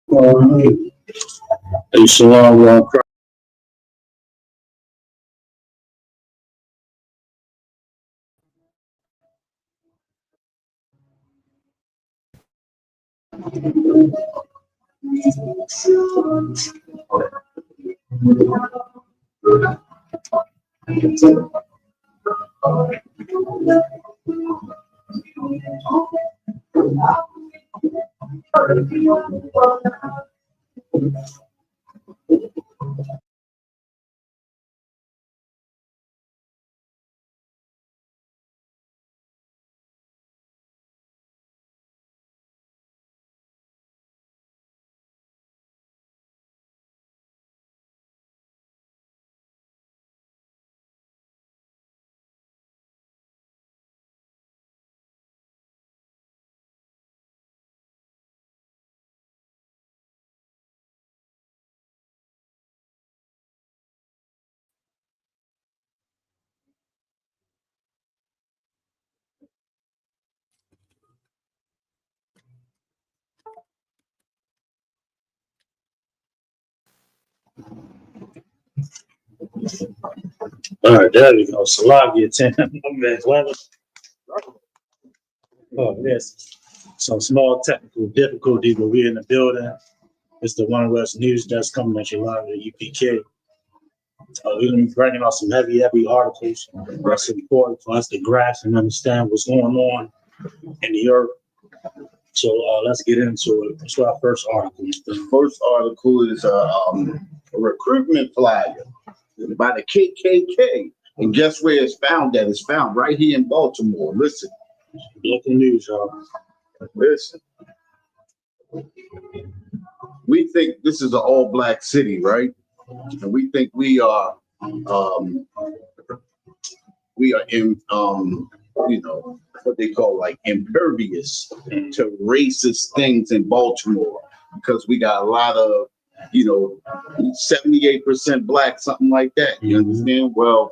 Hey, Shalom, all right, there we go. Salagi 10. I'm back. Oh, yes. Some small technical difficulties, but we're in the building. It's the One West News Desk coming at you live at UPK. We're going to be bringing out some heavy articles. That's important for us to grasp and understand what's going on in the earth. So let's get into it. That's our first article. The first article is a recruitment flyer by the KKK. And guess where it's found at? It's found right here in Baltimore. Listen. Local news, y'all. Listen. We think this is an all-black city, right? And we think we are in what they call like impervious to racist things in Baltimore because we got a lot of 78% black, something like that. You understand? Well,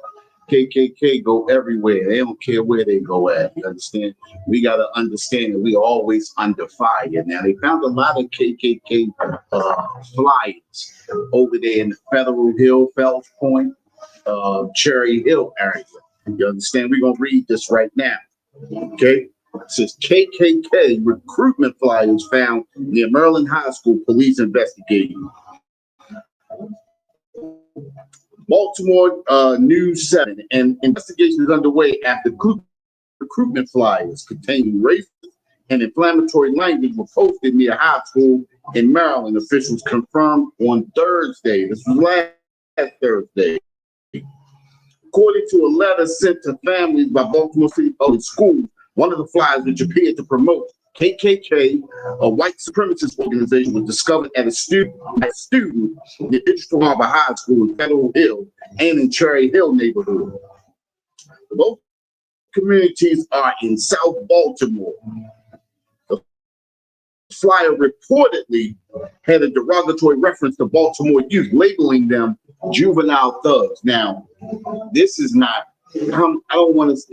KKK go everywhere. They don't care where they go at. You understand? We got to understand that we always under fire. Now, they found a lot of KKK flyers over there in the Federal Hill, Fells Point, Cherry Hill area. You understand? We're going to read this right now. Okay? It says KKK recruitment flyers found near Maryland High School, police investigating. Baltimore News 7, and investigation is underway after recruitment flyers containing racist and inflammatory language were posted near high school in Maryland. Officials confirmed on Thursday. This was last Thursday. According to a letter sent to families by Baltimore City Public Schools, one of the flyers which appeared to promote KKK, a white supremacist organization, was discovered at a student in Digital Harbor High School in Federal Hill and in Cherry Hill neighborhood. Both communities are in South Baltimore. The flyer reportedly had a derogatory reference to Baltimore youth, labeling them juvenile thugs. Now, this is not, I don't want to,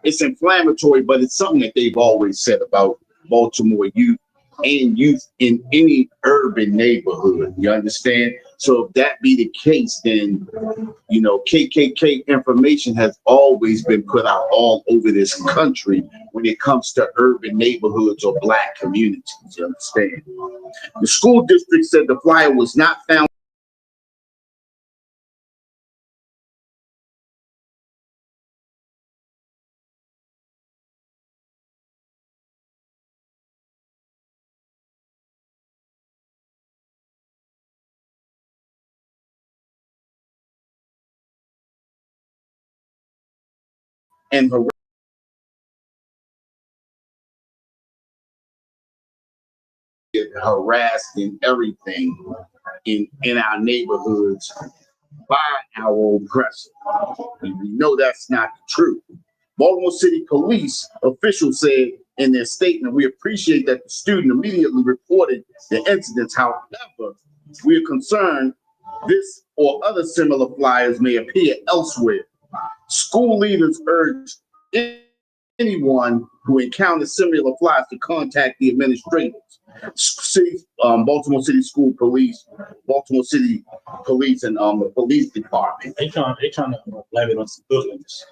it's inflammatory, but it's something that they've always said about Baltimore youth and youth in any urban neighborhood. You understand? So if that be the case, then, KKK information has always been put out all over this country when it comes to urban neighborhoods or black communities. You understand? The school district said the flyer was not found and harassed and everything in our neighborhoods by our oppressor. We know that's not the truth. Baltimore City Police officials said in their statement, "We appreciate that the student immediately reported the incidents. However, we are concerned this or other similar flyers may appear elsewhere. School leaders urge anyone who encounters similar flyers to contact the administrators. City, Baltimore City School Police, Baltimore City Police, and the police department. They trying to blame it on civilians.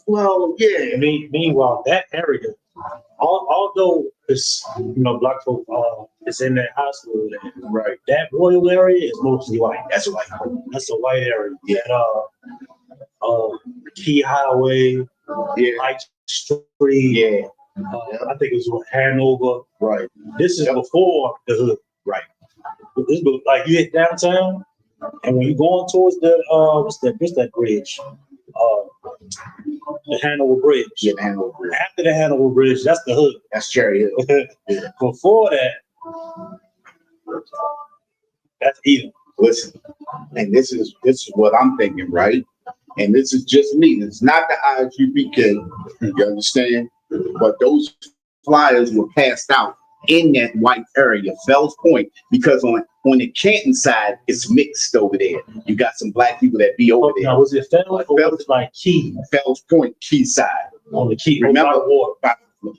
Well, yeah. Meanwhile, that area, although it's black folk is in that high school, Right. that Royal area is mostly white. That's white. That's a white area. Yeah. That Key Highway, Yeah. Light Street. Yeah. I think it was Hanover. Right. This is before the hood. Right. This was like you hit downtown, and when you're going towards the what's that bridge? The Hanover Bridge. Yeah, the Hanover Bridge. After the Hanover Bridge, that's the hood. That's Cherry Hill. Yeah. Before that, that's Eden. Listen, and this is what I'm thinking, right? And this is just me. It's not the ISUPK, you understand? But those flyers were passed out in that white area, Fells Point, because on the Canton side, it's mixed over there. You got some black people that be over there. Now, was it Fells or was it like Key? Fells Point, Key side. On the Key. Remember,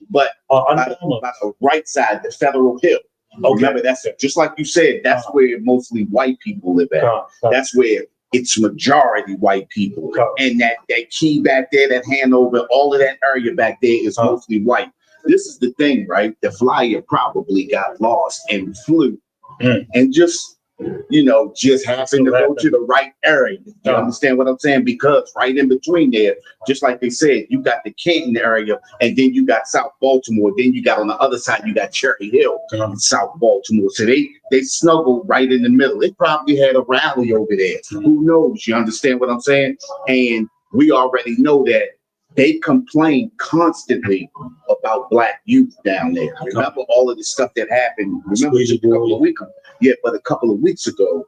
but by Under the right side, the Federal Hill. Okay. Remember, that's just like you said, that's where mostly white people live at. That's where it's majority white people. And that Key back there, that Hanover, all of that area back there is mostly white. This is the thing, right? The flyer probably got lost and flew and just happened to go to the right area. You understand what I'm saying? Because right in between there, just like they said, you got the Canton area, and then you got South Baltimore. Then you got on the other side, you got Cherry Hill in South Baltimore. So they snuggled right in the middle. They probably had a rally over there. Who knows? You understand what I'm saying? And we already know that they complain constantly about black youth down there. Remember all of the stuff that happened? Remember just a couple of weeks ago? Yeah, but a couple of weeks ago,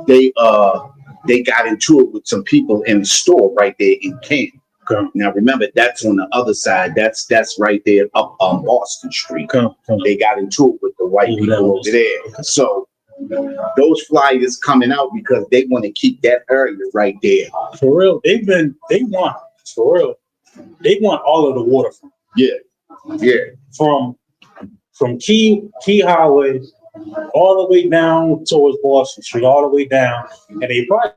they got into it with some people in the store right there in Canton. Now remember, that's on the other side. That's right there up on Boston Street. They got into it with the white people over there. So those flyers coming out because they want to keep that area right there. For real, they want all of the waterfront. Yeah. From Key Highway all the way down towards Boston Street, all the way down, and they probably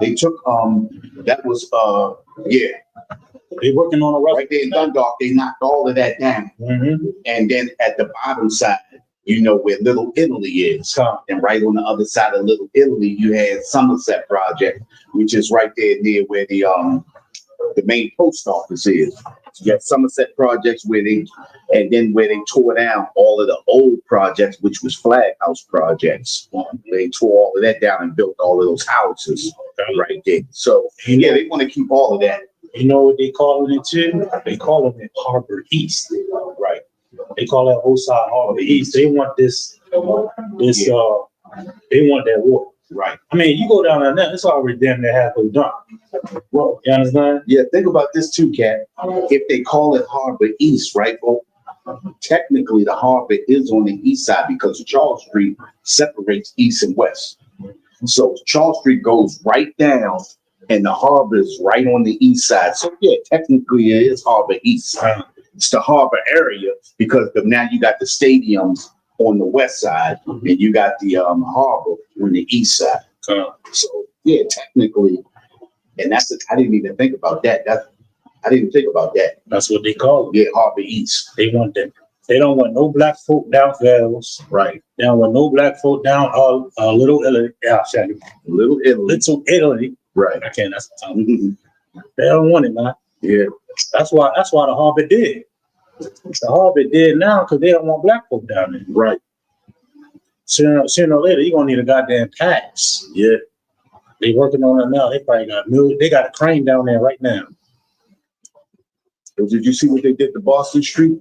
they took that was they working on a right there in Dundalk. They knocked all of that down, and then at the bottom side, where Little Italy is, and right on the other side of Little Italy, you had Somerset Project, which is right there near where the main post office is. You got Somerset Projects where they tore down all of the old projects, which was Flag House projects. They tore all of that down and built all of those houses right there. So they want to keep all of that. You know what they calling it too? They calling it Harbor East. Right. They call that whole side Harbor East. They want they want that water. Right. I mean, you go down there, it's already damn near halfway done. Well, you understand? Yeah, think about this too, Kat. If they call it Harbor East, right? Well, technically the harbor is on the east side because Charles Street separates east and west. So Charles Street goes right down and the harbor is right on the east side. So yeah, technically it is Harbor East. It's the harbor area because now you got the stadiums on the west side and you got the harbor on the east side. So yeah, technically, and I didn't even think about that. I didn't think about that. That's what they call it. Yeah, Harbor East. They want that. They don't want no black folk down Fells. Right. They don't want no black folk down Little Italy. Yeah, Little Italy. Little Italy. Right. I can't. That's the time. They don't want it, man. Yeah. That's why the harbor did. The harbor did now because they don't want black folk down there. Right. Sooner or later, you're gonna need a goddamn pass. Yeah. They working on it now. They probably got a crane down there right now. Did you see what they did to Boston Street?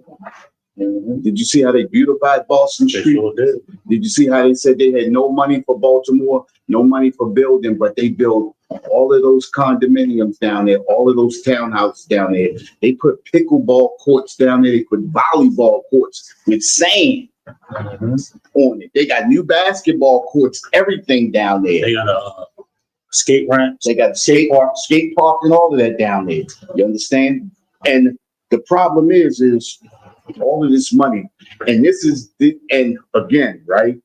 Did you see how they beautified Boston Street? Sure did. Did you see how they said they had no money for Baltimore, no money for building, but they built all of those condominiums down there, all of those townhouses down there. They put pickleball courts down there. They put volleyball courts with sand on it. They got new basketball courts, everything down there. They got a skate ramp. They got skate park and all of that down there. You understand? And the problem is all of this money. And and again, right?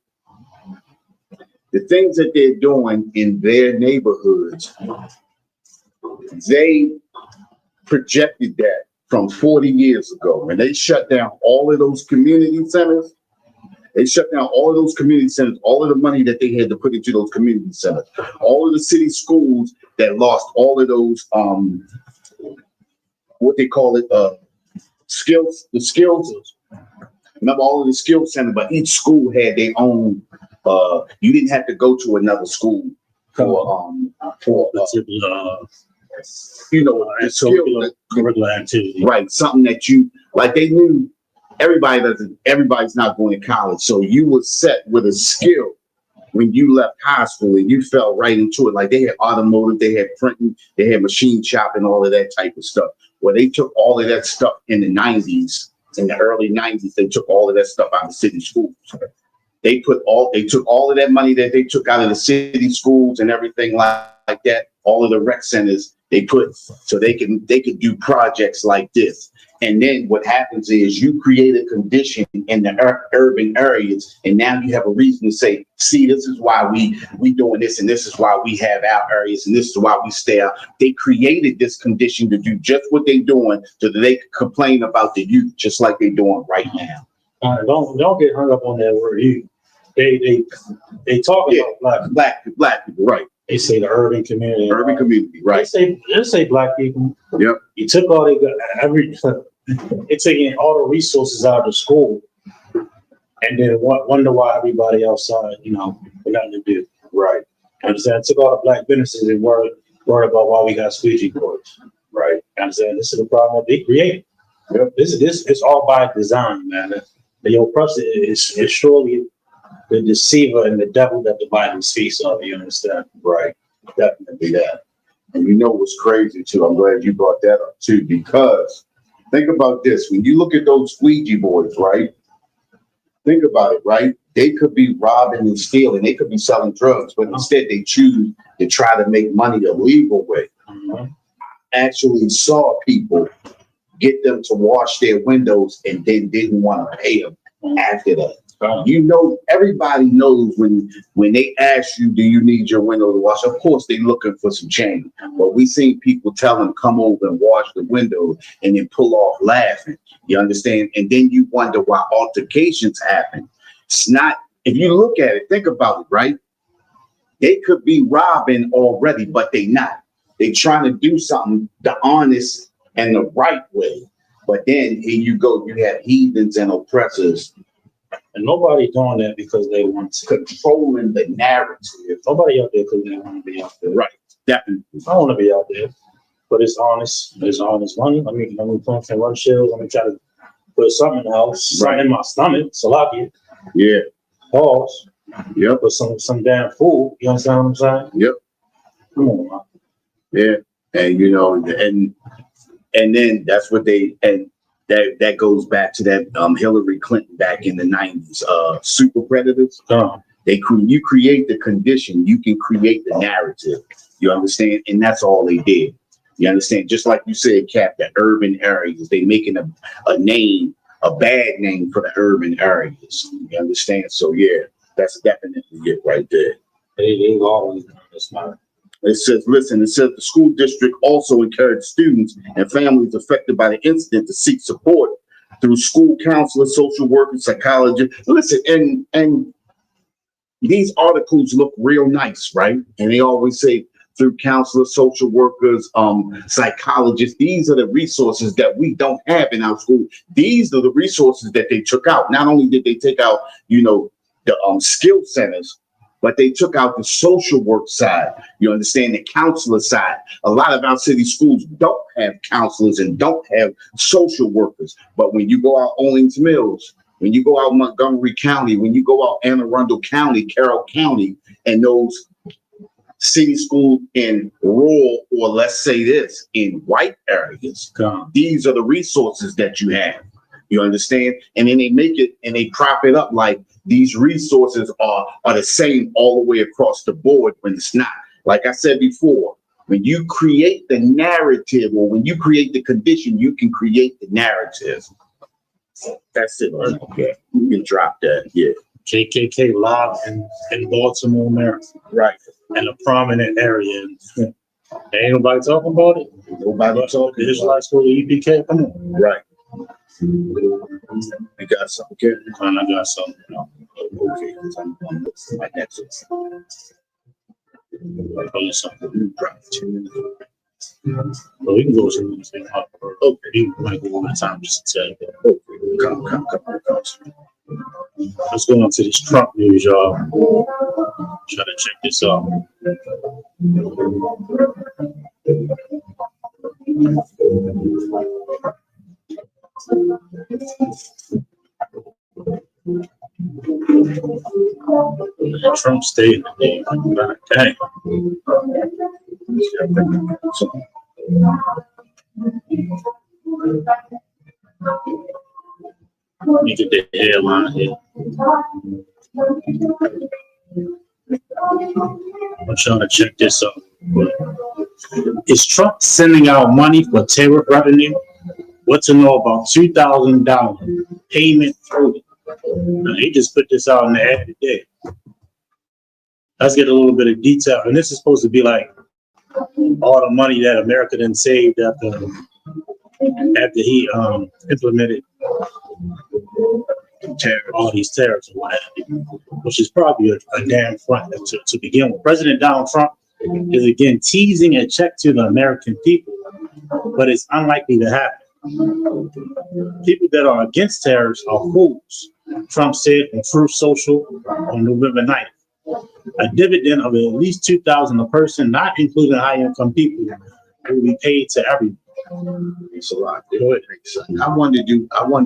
The things that they're doing in their neighborhoods, they projected that from 40 years ago. When they shut down all of those community centers, all of the money that they had to put into those community centers, all of the city schools that lost all of those, what they call it, skills. Remember all of the skill centers, but each school had their own. You didn't have to go to another school for curricular activity. Right, something that you like. They knew everybody's not going to college, so you were set with a skill when you left high school, and you fell right into it. Like they had automotive, they had printing, they had machine shop, and all of that type of stuff. Well, they took all of that stuff in the 90s. In the early 90s, they took all of that stuff out of city schools. They took all of that money that they took out of the city schools and everything like that, all of the rec centers they put so they could do projects like this. And then what happens is you create a condition in the urban areas, and now you have a reason to say, see, this is why we doing this, and this is why we have our areas, and this is why we stay out. They created this condition to do just what they're doing so that they could complain about the youth, just like they're doing right now. Don't get hung up on that word youth. They talk about black people, right? They say the urban community, right? They say black people. Yep. You took all they taking all the resources out of the school, and then wonder why everybody outside, with nothing to do. Right. Understand? Took all the black businesses and worried about why we got squeegee boards. Right. Understand? This is the problem that they created. Yep. This is all by design, man. The oppressor is surely the deceiver and the devil that the Bible speaks of. You understand? Right. Definitely that. And you know what's crazy too? I'm glad you brought that up too, because think about this. When you look at those squeegee boards, right? Think about it, right? They could be robbing and stealing. They could be selling drugs, but instead they choose to try to make money a legal way. Mm-hmm. I actually saw people get them to wash their windows and then didn't want to pay them after that. Everybody knows when they ask you, do you need your window to wash? Of course, they're looking for some change. But we seen people tell them, come over and wash the window and then pull off laughing. You understand? And then you wonder why altercations happen. It's not, if you look at it, think about it, right? They could be robbing already, but they not. They trying to do something the honest and the right way. But then here you go, you have heathens and oppressors. And nobody's doing that because they want to. Controlling the narrative. Nobody out there because they want to be out there. Right. Definitely. I want to be out there. But it's honest. It's honest money. Let me put some run shells. Let me try to put something in the house. Something in my stomach. Salaki. Yeah. Pause. Yep. Put some damn food. You understand what I'm saying? Yep. Come on, man. Yeah. And and then that's what that goes back to that Hillary Clinton back in the 90s, super predators. You create the condition, you can create the narrative. You understand? And that's all they did. You understand? Just like you said, Cap, the urban areas, they making a bad name for the urban areas. You understand? So yeah, that's definitely it right there. They always done this, man. It says the school district also encouraged students and families affected by the incident to seek support through school counselors, social workers, psychologists. Listen, and these articles look real nice, right? And they always say through counselors, social workers, psychologists. These are the resources that we don't have in our school. These are the resources that they took out. Not only did they take out, the skill centers, but they took out the social work side. You understand, the counselor side. A lot of our city schools don't have counselors and don't have social workers. But when you go out Owings Mills, when you go out Montgomery County, when you go out Anne Arundel County, Carroll County, and those city school in rural, or let's say this, in white areas. These are the resources that you have. You understand? And then they make it and they prop it up like these resources are the same all the way across the board when it's not. Like I said before, when you create the narrative or when you create the condition, you can create the narrative. That's it. Okay. You can drop that. Yeah. KKK live in Baltimore, Maryland. Right. In a prominent area. Ain't nobody talking about it. Nobody talking. The Israelites go to EPK. Come on. Right. You got something, okay? I got something. Okay. My next one. Something. Well, we can go to this thing up. Okay. You might go over the time just to tell you. Come. Let's go on to this Trump news, y'all. Try to check this out. Trump statement. Dang. Let me get the headline here. I'm trying to check this out. Is Trump sending out money for terror revenue? What to know about $2,000 payment through? He just put this out in the ad today. Let's get a little bit of detail. And this is supposed to be like all the money that America done saved after he implemented all these tariffs and what have you, which is probably a damn front to begin with. President Donald Trump is again teasing a check to the American people, but it's unlikely to happen. People that are against tariffs are fools, Trump said on Truth Social on November 9th. A dividend of at least $2,000 a person, not including high-income people, will be paid to everyone. It's a lot. I wonder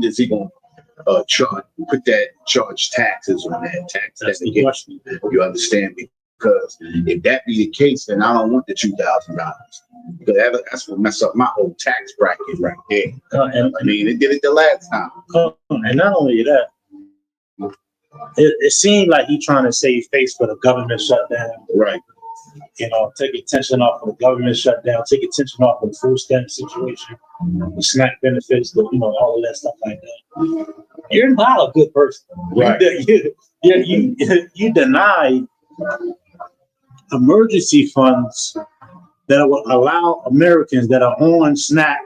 is he gonna put that charge taxes on that tax? That's the question. You understand me? Because if that be the case, then I don't want the $2,000 because that's what mess up my whole tax bracket right there. I mean, it did it the last time. And not only that, it seemed like he's trying to save face for the government shutdown. Right. You know, take attention off of the government shutdown, take attention off of the food stamp situation, the SNAP benefits, all of that stuff like that. You're not a good person. Right. You denied emergency funds that will allow Americans that are on SNAP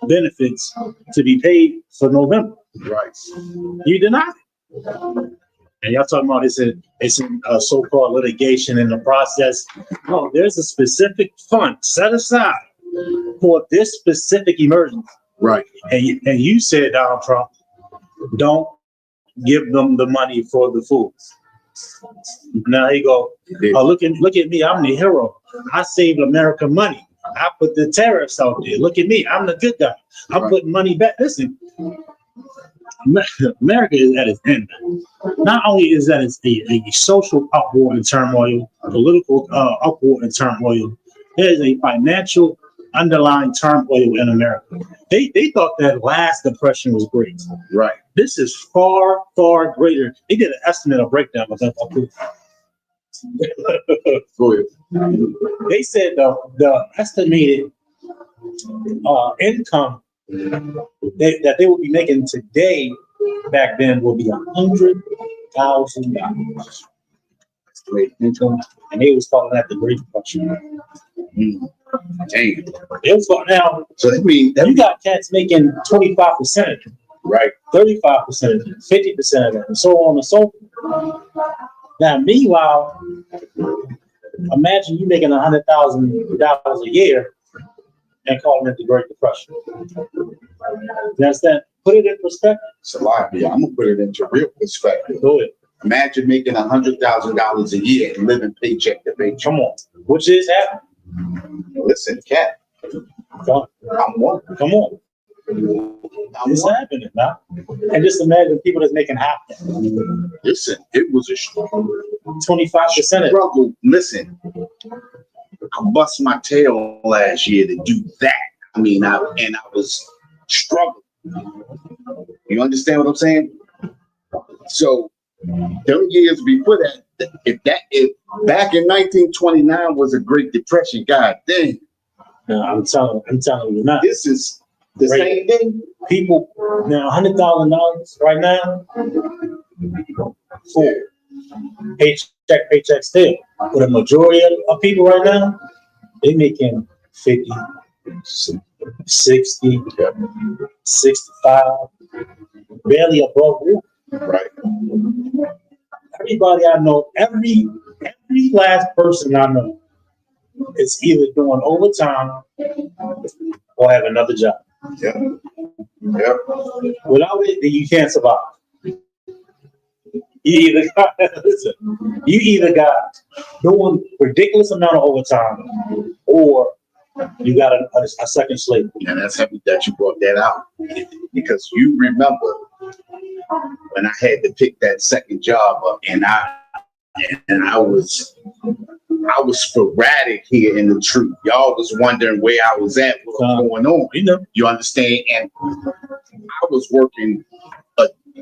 benefits to be paid for November. Right. You denied it. And y'all talking about it's in so-called litigation in the process. No, there's a specific fund set aside for this specific emergency. Right. And you said, Donald Trump, don't give them the money for the food. Now he go, oh, look at me, I'm the hero. I saved America money. I put the tariffs out there. Look at me, I'm the good guy. I'm putting money back. Listen, America is at its end. Not only is that it's a social uproar and turmoil, political uproar and turmoil, there is a financial underlying turmoil in America. They thought that last depression was great. Right. This is far, far greater. They did an estimate or breakdown of that. Go ahead. They said the estimated income that they will be making today, back then, will be $100,000. Great income, and they was calling that the Great Depression. Damn. It was now. So that means you got cats making 25%, right, 35%, 50%, and so on and so forth. Now, meanwhile, imagine you making $100,000 a year and calling it the Great Depression. You understand? Put it in perspective. It's a lot. Yeah, I'm gonna put it into real perspective. Do it. Imagine making $100,000 a year and living paycheck to paycheck. Come on, which is happening. Listen, Cat. Come on. I'm one. Come on. It's happening now. And just imagine people that's making half that. Listen, it was a 25% struggle. Listen, I bust my tail last year to do that. I mean, I was struggling. You understand what I'm saying? So, them years before that, if back in 1929 was a Great Depression, God dang. No, I'm telling you now. This is the same thing. People now $100,000 right now for paycheck still. But a majority of people right now, they making 50, 60, 65, barely above roof. Right. Everybody I know, every last person I know is either doing overtime or have another job. Yeah. Yeah. Without it, then you can't survive. You either got doing ridiculous amount of overtime, or you got a second slave. And that's happy that you brought that out, because you remember when I had to pick that second job up, and I was sporadic here in the truth. Y'all was wondering where I was at, what was going on. You understand? And I was working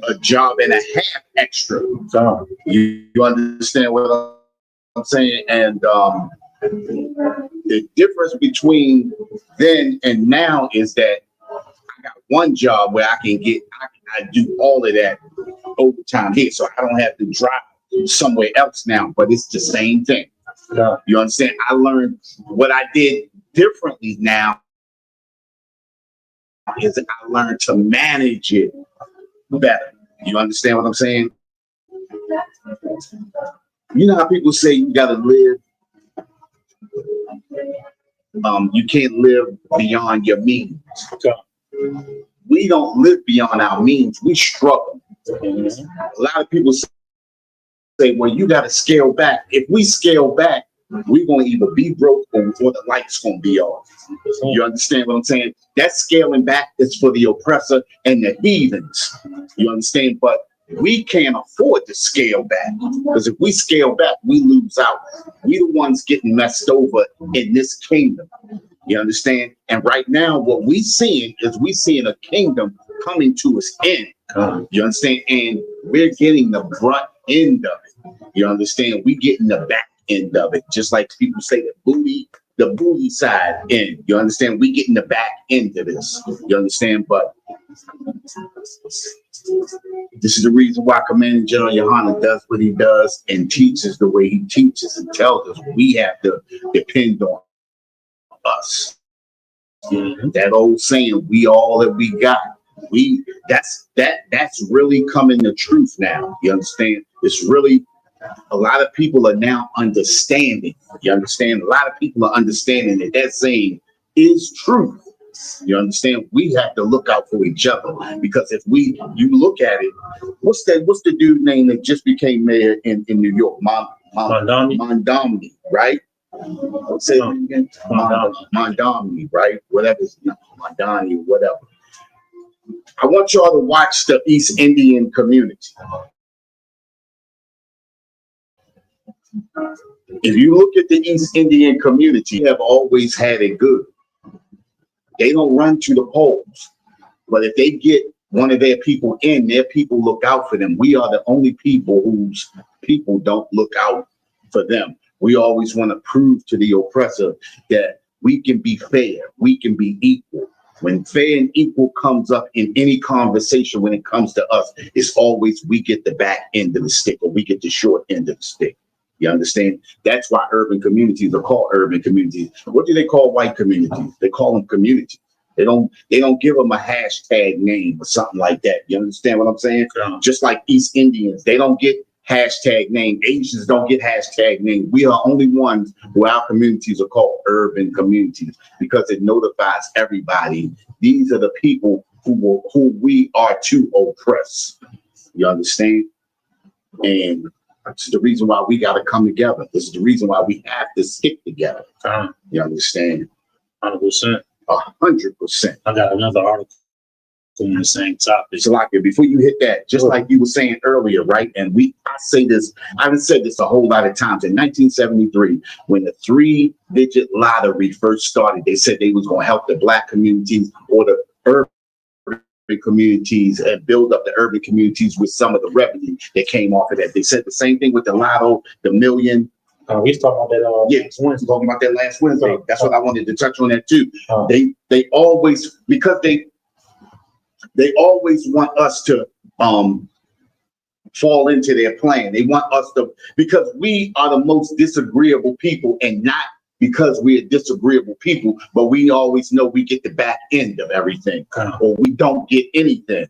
a job and a half extra. You understand what I'm saying? And the difference between then and now is that I got one job where I do all of that overtime here, so I don't have to drive somewhere else now, but it's the same thing. You understand? I learned what I did differently now is I learned to manage it better. You understand what I'm saying? You know how people say you gotta live, you can't live beyond your means. We don't live beyond our means, we struggle. A lot of people say, well, you gotta scale back. If we scale back, we're gonna either be broke or the light's gonna be off. You understand what I'm saying? That scaling back is for the oppressor and the heathens. You understand? But we can't afford to scale back, because if we scale back, we lose out. We the ones getting messed over in this kingdom. You understand? And right now, what we seeing is a kingdom coming to its end. You understand? And we're getting the brunt end of it. You understand? We getting the back end of it, just like people say the booty side end. You understand? We getting the back end of this. You understand? But this is the reason why Commander General Yohana does what he does and teaches the way he teaches, and tells us we have to depend on us. That old saying, we all that we got. That's really coming to truth now. You understand? It's really, a lot of people are now understanding. You understand? A lot of people are understanding that saying is truth. You understand? We have to look out for each other, because if you look at it, what's the dude name that just became mayor in New York? Mondomini, right? Let's say it again. Mondomini, right? Whatever, Mondani, whatever. I want y'all to watch the East Indian community. If you look at the East Indian community, they have always had it good. They don't run to the polls, but if they get one of their people in, their people look out for them. We are the only people whose people don't look out for them. We always want to prove to the oppressor that we can be fair, we can be equal. When fair and equal comes up in any conversation, when it comes to us, it's always we get the back end of the stick, or we get the short end of the stick. You understand? That's why urban communities are called urban communities. What do they call white communities? They call them communities. They don't give them a hashtag name or something like that. You understand what I'm saying? Yeah. Just like East Indians, they don't get hashtag name. Asians don't get hashtag name. We are only ones who our communities are called urban communities, because it notifies everybody. These are the people who we are to oppress. You understand? And this is the reason why we got to come together. This is the reason why we have to stick together. You understand? 100%. 100%. I got another article on the same topic. Salaki, before you hit that, just like you were saying earlier, right? And I say this, I've said this a whole lot of times. In 1973, when the 3-digit lottery first started, they said they was going to help the Black communities or the urban communities and build up the urban communities with some of the revenue that came off of that. They said the same thing with the lotto, the million. We talking about that. Yeah, Wednesday, talking about that last Wednesday. That's what I wanted to touch on that too. They always, because they always want us to fall into their plan. They want us to, because we are the most disagreeable people, and not because we're disagreeable people, but we always know we get the back end of everything, or we don't get anything.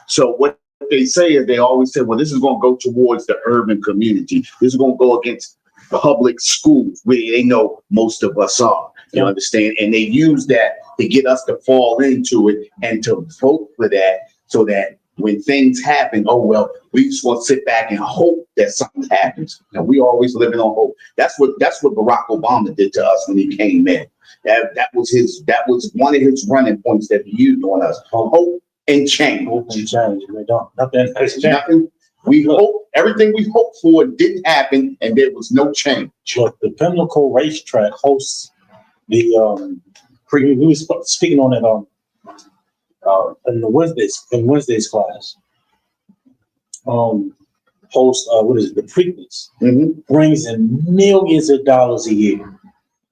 So what they say is, they always say, well, this is going to go towards the urban community. This is going to go against public schools, where they know most of us are. You understand? And they use that to get us to fall into it and to vote for that, so that when things happen, oh, well, we just want to sit back and hope that something happens. And we always living on hope. That's what Barack Obama did to us when he came in. That was one of his running points that he used on us. Hope and change. Hope and change. They don't. Nothing. We hope everything we hoped for didn't happen, and there was no change. Look, the Pimlico racetrack hosts the we was speaking on it in the Wednesday's class. Host what is it? The Preakness brings in millions of dollars a year,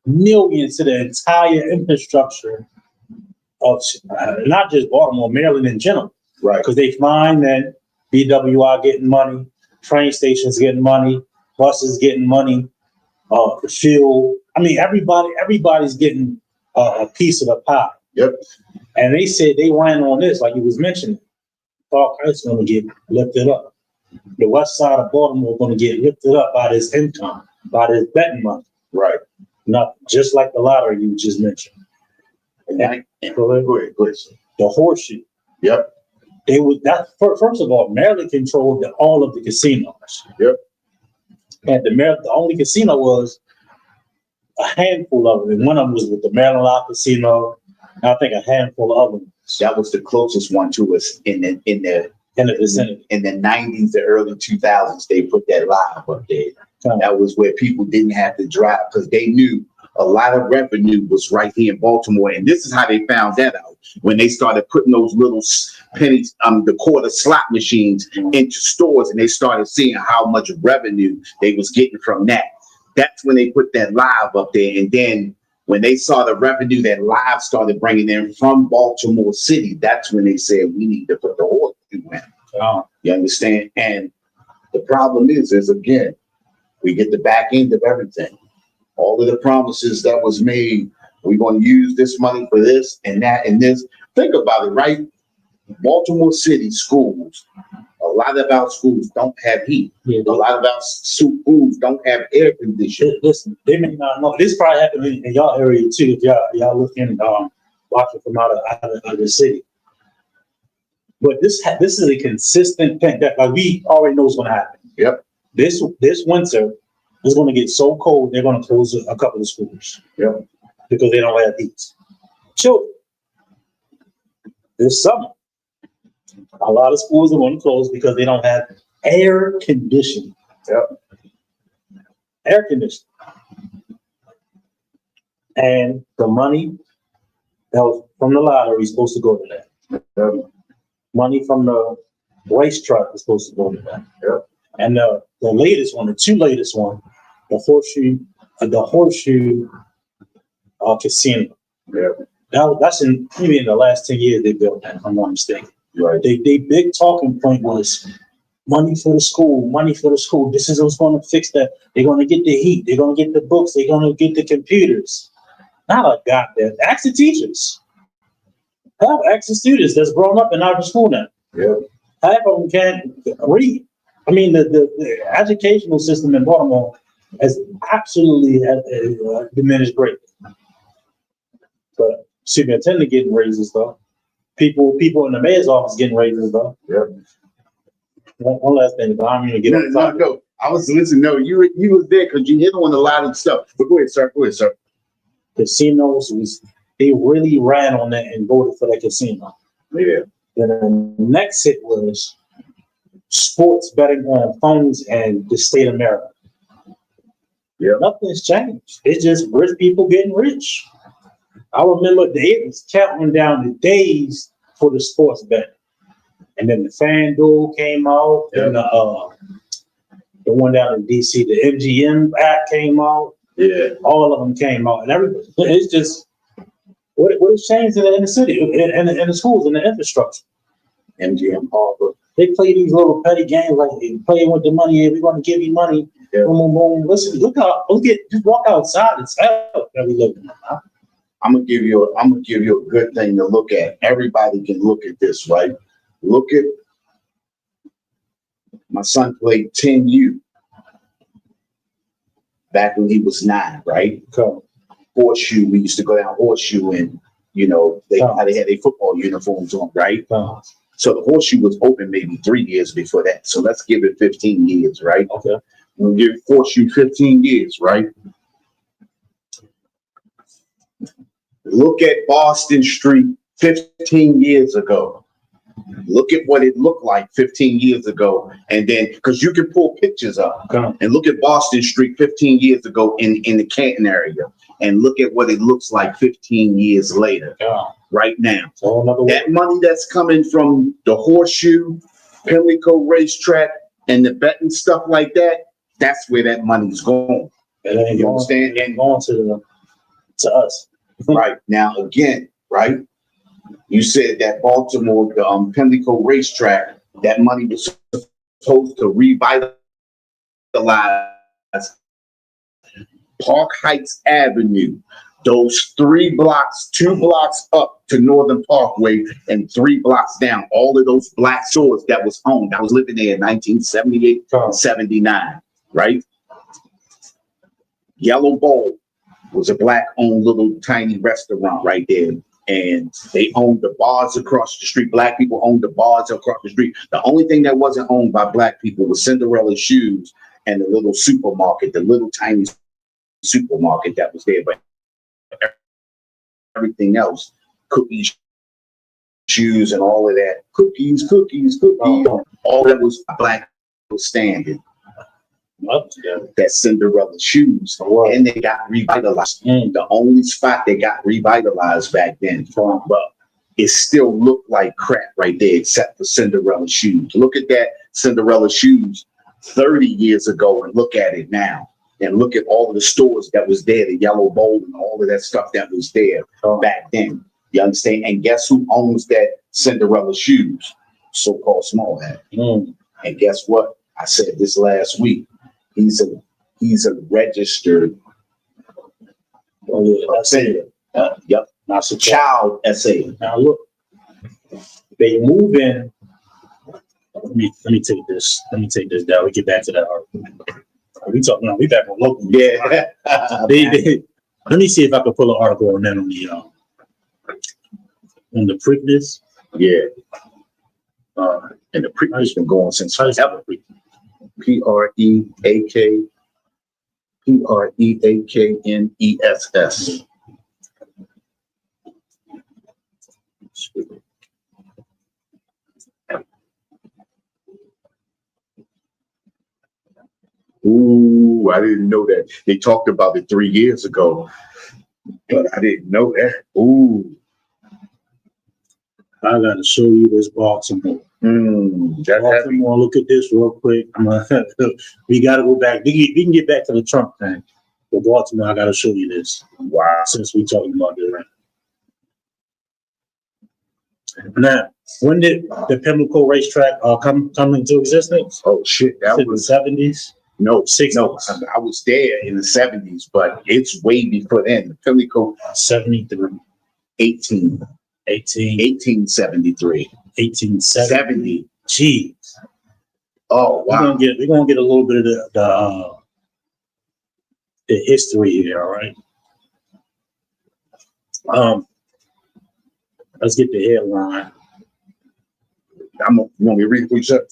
millions to the entire infrastructure of not just Baltimore, Maryland in general. Right. Because they find that BWI getting money, train stations getting money, buses getting money, fuel. I mean, everybody's getting a piece of the pie. Yep. And they said they ran on this, like you was mentioning. Park Heights going to get lifted up. The west side of Baltimore going to get lifted up by this income, by this betting money. Right. Not just like the lottery you just mentioned. Go ahead. The horseshoe. Yep. They would that first of all, Maryland controlled all of the casinos. Yep. And the only casino was a handful of them. And one of them was with the Maryland Live Casino. And I think a handful of them. That was the closest one to us in the vicinity. In the 90s, the early 2000s, they put that live up there. That was where people didn't have to drive, because they knew a lot of revenue was right here in Baltimore. And this is how they found that out, when they started putting those little pennies, the quarter slot machines into stores, and they started seeing how much revenue they was getting from that. That's when they put that live up there. And then when they saw the revenue that live started bringing in from Baltimore City, that's when they said, we need to put the order in. You understand? And the problem is again, we get the back end of everything. All of the promises that was made, we're going to use this money for this and that and this. Think about it, right? Baltimore City schools, a lot of our schools don't have heat. Yeah, a lot of our schools don't have air conditioning. Listen, they may not know. This probably happened in y'all area too. If y'all looking, watching from out of the city. But this is a consistent thing that, like, we already know what's going to happen. Yep. This winter is going to get so cold they're going to close a couple of schools. Yep. Because they don't have heat. Children. This summer, a lot of schools are going to close because they don't have air conditioning. Yep. Air conditioning. And the money that was from the lottery is supposed to go to that. Yep. Money from the racetrack is supposed to go to that. Yep. And the latest one, the two latest one, the horseshoe casino. Yep. That's maybe in the last 10 years they built that, if I'm not mistaken. Right. They big talking point was money for the school, money for the school. This is what's going to fix that. They're going to get the heat. They're going to get the books. They're going to get the computers. Not a goddamn. Ask the teachers. Ask the students that's grown up and out of school now. Yeah. Half of them can't read. I mean, the educational system in Baltimore has absolutely diminished greatly. But superintendent getting raises though. People in the mayor's office getting raises though. Yeah. One last thing, but I'm going to get No. I was listening. No, you was there because you hit on a lot of stuff. But go ahead, sir. Casinos they really ran on that and voted for that casino. Yeah. Then the next hit was sports betting on phones and the state of Maryland. Yeah. Nothing's changed. It's just rich people getting rich. I remember they was counting down the days for the sports betting. And then the FanDuel came out, and the one down in DC, the MGM app came out. Yeah. All of them came out, and everybody. It's just what has changed in the city, in the schools, in the infrastructure. MGM, Harvard. They play these little petty games like playing with the money. Hey, we're going to give you money. Yeah. Boom, boom, boom. Listen, just walk outside and tell that we live in. I'm gonna give you a good thing to look at. Everybody can look at this, right? Look at my son played 10U back when he was 9, right? Cool. Horseshoe, we used to go down Horseshoe and they had their football uniforms on, right? So the Horseshoe was open maybe 3 years before that. So let's give it 15 years, right? Okay. We'll give Horseshoe 15 years, right? Look at Boston Street 15 years ago. Look at what it looked like 15 years ago. And then, because you can pull pictures up and look at Boston Street 15 years ago in the Canton area and look at what it looks like 15 years later, right now. That money that's coming from the Horseshoe, Pimlico Racetrack, and the betting stuff like that, that's where that money's going. You understand? And going to us. Right. Now, again, right, you said that Baltimore, the Pimlico Racetrack, that money was supposed to revitalize Park Heights Avenue, those 3 blocks, 2 blocks up to Northern Parkway and 3 blocks down, all of those black stores that was owned. I was living there in 1978, 79, right? Yellow Bowl was a black-owned little tiny restaurant right there. And they owned the bars across the street. Black people owned the bars across the street. The only thing that wasn't owned by black people was Cinderella Shoes and the little supermarket, the little tiny supermarket that was there. But everything else, cookies, shoes, and all of that, cookies, all that was black standard. That Cinderella Shoes, and they got revitalized. The only spot they got revitalized back then, but it still looked like crap right there, except for Cinderella Shoes. Look at that Cinderella Shoes 30 years ago and look at it now. And look at all of the stores that was there, the Yellow Bowl and all of that stuff that was there back then. You understand? And guess who owns that Cinderella Shoes? So-called Small Hat. And guess what? I said this last week. He's a registered offender. Yep. Not a child essay. Now look, they move in. Let me take this. Let me take this down. We get back to that argument. We talking. We back on local. Yeah. Let me see if I can pull an article on that on the Preakness. Yeah. And the Preakness been going since ever. Preakness. Ooh, I didn't know that. They talked about it 3 years ago, but I didn't know that. Ooh. I gotta show you this Baltimore. Baltimore, look at this real quick. We gotta go back. We can get back to the Trump thing. But Baltimore, I gotta show you this. Wow. Since we talking about this, right? Now, when did the Pimlico Racetrack come into existence? Oh shit, that was the 70s. No, 60s. No, I was there in the 70s, but it's way before then. The Pimlico 73. 1873. 1870. Jeez. Oh wow. We're gonna get a little bit of the history here, all right? Let's get the headline. You want me to read it, please, sir?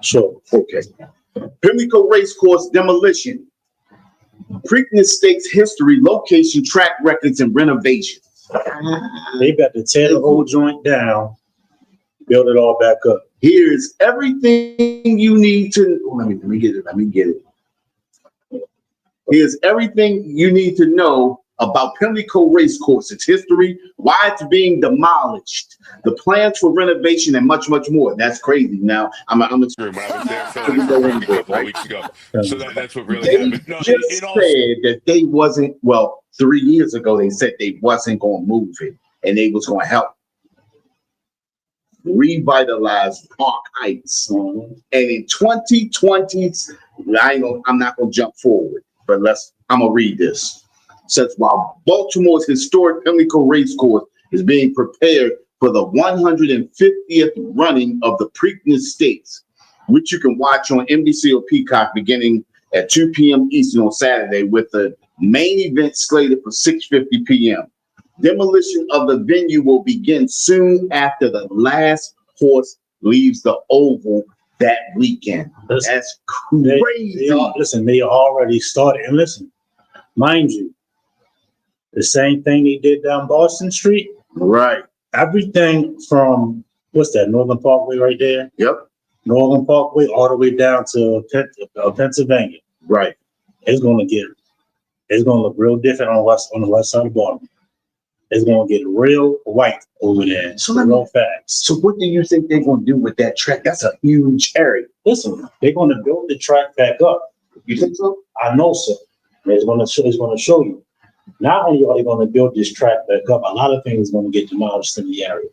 Sure. Okay. Pimlico Racecourse demolition. Preakness Stakes history, location, track records, and renovations. They about to tear the whole joint down Build it all back up. Here's everything you need to. Oh, let me get it. Let me get it. Here's everything you need to know about Pimlico Racecourse, its history, why it's being demolished, the plans for renovation, and much, much more. That's crazy. Now, I'm When I was there filming for a couple of weeks ago. So that's what really they happened. No, just it all said that they wasn't, well, 3 years ago, they said they wasn't going to move it and they was going to help revitalize Park Heights. And in 2020, I'm not going to jump forward, but I'm going to read this. It says, while Baltimore's historic Pimlico Racecourse is being prepared for the 150th running of the Preakness Stakes, which you can watch on NBC or Peacock beginning at 2 p.m. Eastern on Saturday, with the main event slated for 6:50 p.m. Demolition of the venue will begin soon after the last horse leaves the Oval that weekend. That's crazy. They already started. And listen, mind you, the same thing they did down Boston Street. Right. Everything from, what's that, Northern Parkway right there? Yep. Northern Parkway all the way down to Pennsylvania. Right. It's going to look real different on the west side of Baltimore. It's going to get real white over there. So real fast. So what do you think they're going to do with that track? That's a huge area. Listen, they're going to build the track back up. You think so? I know so. It's going to show you. Not only are they going to build this track back up, a lot of things are going to get demolished in the area.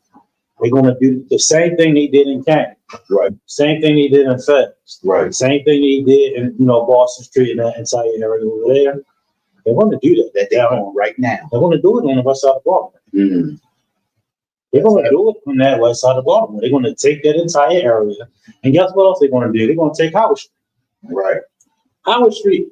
They're going to do the same thing they did in Canton. Right. Same thing they did in Feds. Right. Same thing they did in Boston Street and that entire area over there. They're going to do that. That they're on right now. They're going to do it on the west side of Baltimore. Mm-hmm. They're going to do it on that west side of Baltimore. They're going to take that entire area. And guess what else they're going to do? They're going to take Howard Street. Right. Howard Street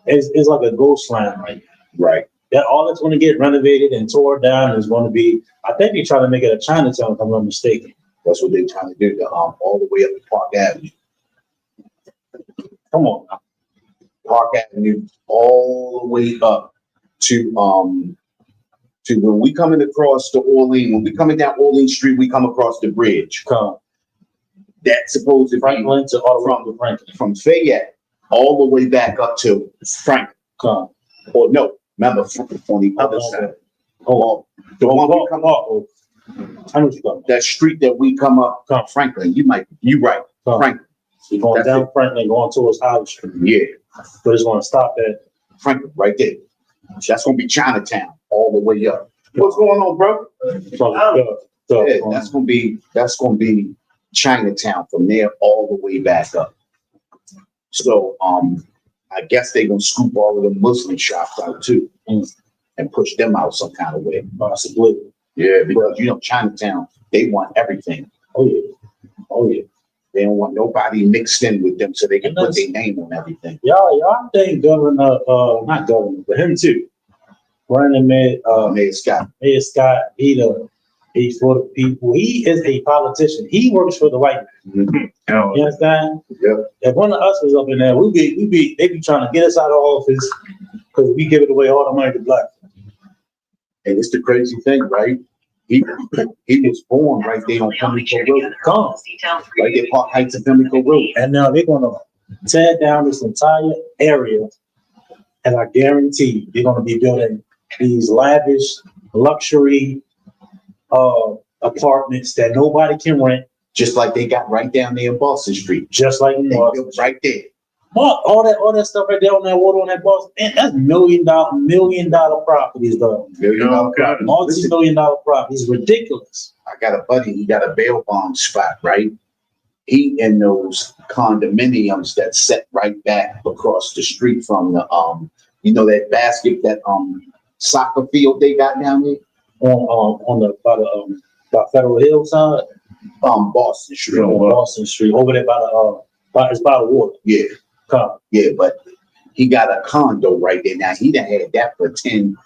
is like a ghost land right now. Right. That all that's going to get renovated and tore down is going to be, I think they're trying to make it a Chinatown, if I'm not mistaken. That's what they're trying to do, all the way up to Park Avenue. Come on now. Park Avenue all the way up to when we coming across to Orleans, when we coming down Orleans Street, we come across the bridge. That's supposed to Franklin to all around the Franklin. From Fayette all the way back up to Franklin. Or no, remember on the other side. Oh, the one we come up. I know what you're talking about. That street that we come up, Franklin. You right, Franklin. You're going down Franklin, going towards Howard Street. Yeah. But it's going to stop at Franklin right there. That's going to be Chinatown all the way up. What's going on, bro? Yeah, that's going to be Chinatown from there all the way back up. So I guess they're going to scoop all of the Muslim shops out too and push them out some kind of way. Possibly. Yeah, because Chinatown, they want everything. Oh yeah. They don't want nobody mixed in with them so they can put their name on everything. Y'all think not governor, but him too. Running Mayor Scott. Mayor Scott, he's for the people. He is a politician. He works for the white man. Mm-hmm. You understand? Yeah. If one of us was up in there, they be trying to get us out of office because we give it away all the money to black people. And it's the crazy thing, right? He was born right there on Pimlico Road. Right there, Park Heights and Pimlico Road. And now they're going to tear down this entire area. And I guarantee you, they're going to be building these lavish, luxury apartments that nobody can rent. Just like they got right down there in Boston Street. Just like in Boston. Right there. All that stuff right there on that water on that Boston, man, that's $1 million properties, though. $1 million properties. Multi-million-dollar properties, ridiculous. I got a buddy. He got a bail bond spot, right? He in those condominiums that set right back across the street from the that soccer field they got down there by Federal Hill side. Boston Street. Boston Street over there it's by the water. Yeah. Yeah, but he got a condo right there. Now, he done had that for 10,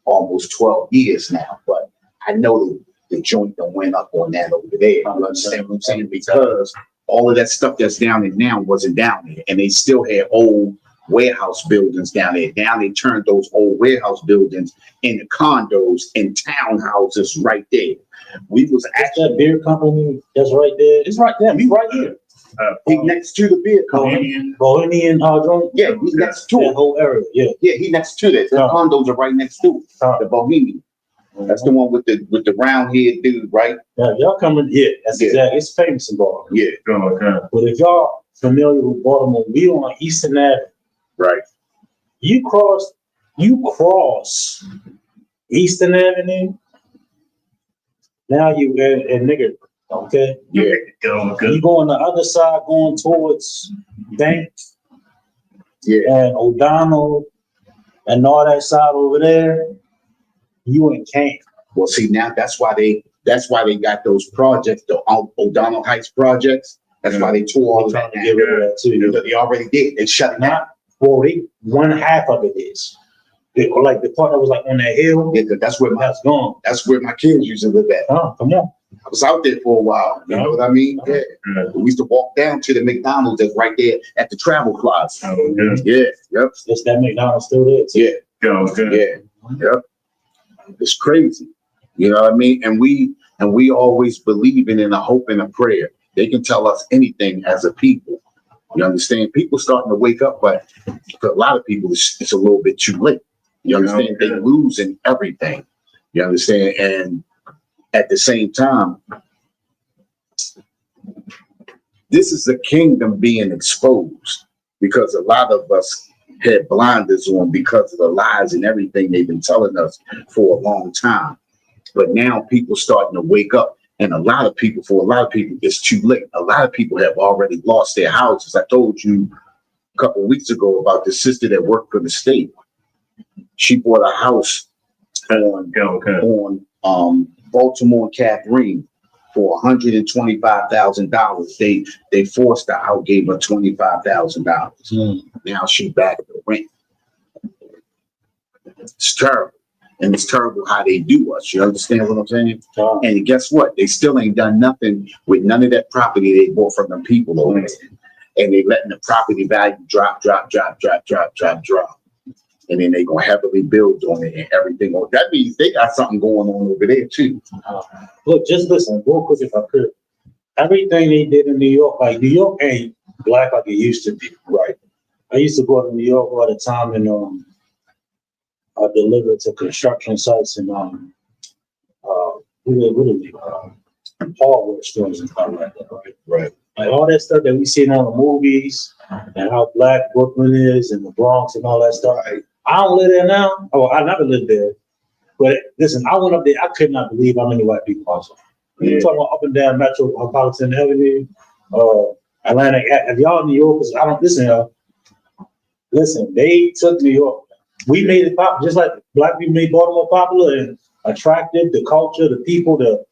almost 12 years now. But I know the joint done went up on that over there. You understand what I'm saying? Because all of that stuff that's down there now wasn't down there. And they still had old warehouse buildings down there. Now they turned those old warehouse buildings into condos and townhouses right there. We was That's actually that beer company that's right there. It's right there. We right here. he next to the beer company. Bohemian joint. Yeah, he's next to That it. whole area. Yeah. Yeah, he next to that. The condos are right next to it. The Bohemian. That's the one with the round head dude, right? Yeah, y'all coming? Yeah, that's exactly. It's famous in Baltimore. Yeah. But if y'all familiar with Baltimore, we on Eastern Avenue. Right. You cross Eastern Avenue. Now you in nigger, okay? Yeah. You go on the other side, going towards Bank, and O'Donnell, and all that side over there. You in camp. Well, see, now that's why they got those projects, the O'Donnell Heights projects. That's why they tore all of that. Get rid of that too. They already did. They shut it down. Well, one half of it is. Like the part that was like on that hill. Yeah, that's where gone. That's where my kids used to live at. Oh, come on. I was out there for a while. You know what I mean? Yeah. We used to walk down to the McDonald's that's right there at the Travel Plaza. Oh, yeah. Yep. Is that McDonald's still there? Yeah. Yeah. Yep. It's crazy. You know what I mean? And we always believing in a hope and a prayer. They can tell us anything as a people. You understand? People starting to wake up, but for a lot of people, it's a little bit too late. You understand? They losing everything. You understand? And at the same time, this is the kingdom being exposed because a lot of us had blinders on because of the lies and everything they've been telling us for a long time. But now people starting to wake up. And for a lot of people, it's too late. A lot of people have already lost their houses. I told you a couple of weeks ago about the sister that worked for the state. She bought a house on Baltimore and Catherine for $125,000. They forced her out, gave her $25,000. Now she back the rent. It's terrible. And it's terrible how they do us. You understand what I'm saying? And guess what? They still ain't done nothing with none of that property they bought from the people over there. And they letting the property value drop. And then they gonna heavily build on it and everything. That means they got something going on over there too. Look, just listen, real quick if I could. Everything they did in New York, like New York ain't black like it used to be. Right. I used to go to New York all the time and I delivered to construction sites and hardware stores and stuff like that, right? Right. Like all that stuff that we see in all the movies and how black Brooklyn is and the Bronx and all that stuff. Right. I don't live there now. Oh, I never lived there. But listen, I went up there. I could not believe how many white people are. You're talking about up and down Metropolitan Avenue, Atlantic. If y'all in New York, I don't listen, y'all. Listen, they took New York. We made it popular, just like black people made Baltimore popular and attractive. The culture, the people, the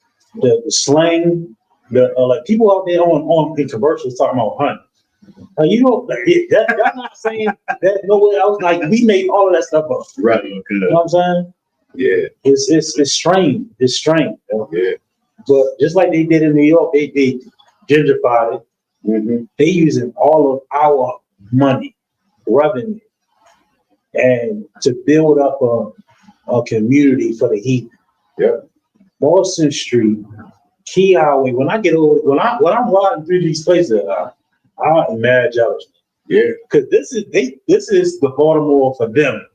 slang, like people out there on in commercials talking about hunting. You know, that's not saying that nowhere else. Like we made all of that stuff up. Right. You know what I'm saying? Yeah. It's strange. It's strange. You know? Yeah. But just like they did in New York, they gentrified it. Mm-hmm. They using all of our money, revenue, and to build up a community for the heat. Yeah. Boston Street, Key Highway. When I'm riding through these places, I'm mad jealous. Yeah. Because this is the Baltimore for them.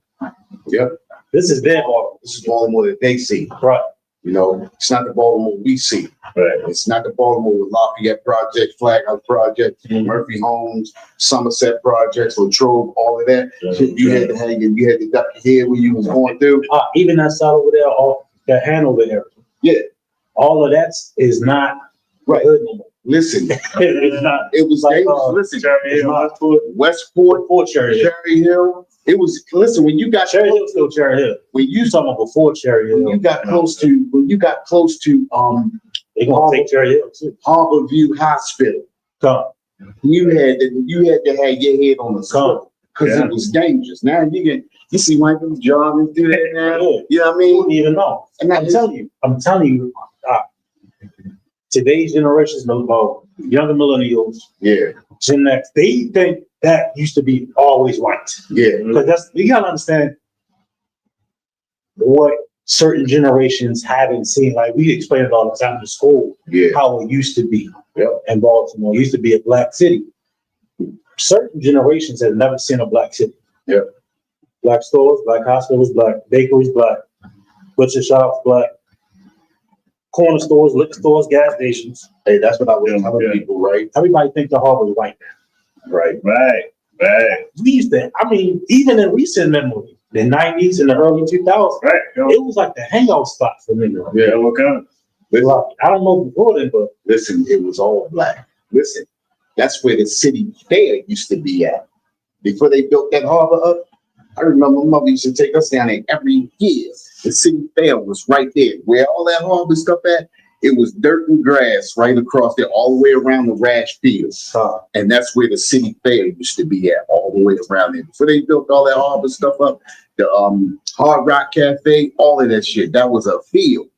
Yep. This is their Baltimore. This is Baltimore that they see. Right. You know, it's not the Baltimore we see. Right. It's not the Baltimore with Lafayette Project, Flag House Project, Murphy Homes, Somerset Projects, Latrobe, all of that. You had to duck your head when you was going through. Even that side over there, all the Hanover area. Yeah. All of that is not right. Good anymore. Listen, it's not. It was like, listen, Cherry Hill, Westport, Cherry Hill. It was when you got Cherry Hill, still Cherry Hill. When you talking about before Cherry Hill, when you got close to they gonna take Cherry Hill too. Harbor View Hospital. You had to have your head on the swivel because it was dangerous. Now you see white people jogging through there now. Yeah. You know what I mean? You wouldn't even know. And I'm telling you, today's generation is about younger millennials. Yeah. Gen X, they think that used to be always white. Yeah. Because you gotta understand what certain generations haven't seen. Like we explain it all the time to school, how it used to be in Baltimore. It used to be a black city. Certain generations have never seen a black city. Black stores, black hospitals, black bakeries, black butcher shops, black corner stores, liquor stores, gas stations. Hey, that's what I was telling people, right? Everybody thinks the harbor is white. Right. We used to, I mean, even in recent memory, the 90s and the early 2000s, it was like the hangout spot for me. Yeah, what kind of? Like, I don't know before then, but listen, it was all black. Listen, that's where the city fair used to be at. Before they built that harbor up, I remember my mother used to take us down there every year. The city fair was right there. Where all that harbor stuff at, it was dirt and grass right across there, all the way around the Rash Fields. And that's where the city fair used to be at, all the way around there. Before they built all that harbor stuff up, the Hard Rock Cafe, all of that shit, that was a field.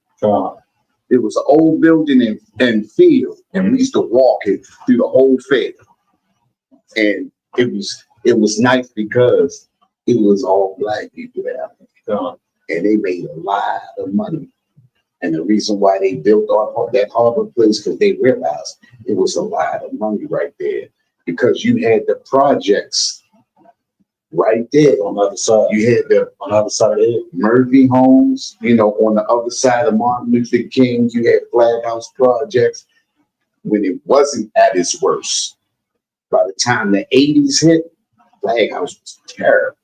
It was an old building and field. And we used to walk it through the whole fair. And it was nice because it was all black people there. And they made a lot of money. And the reason why they built that harbor place, because they realized it was a lot of money right there. Because you had the projects right there on the other side. You had on the other side of it, Murphy Homes, on the other side of Martin Luther King, you had Flag House projects when it wasn't at its worst. By the time the 80s hit, Flag House was terrible.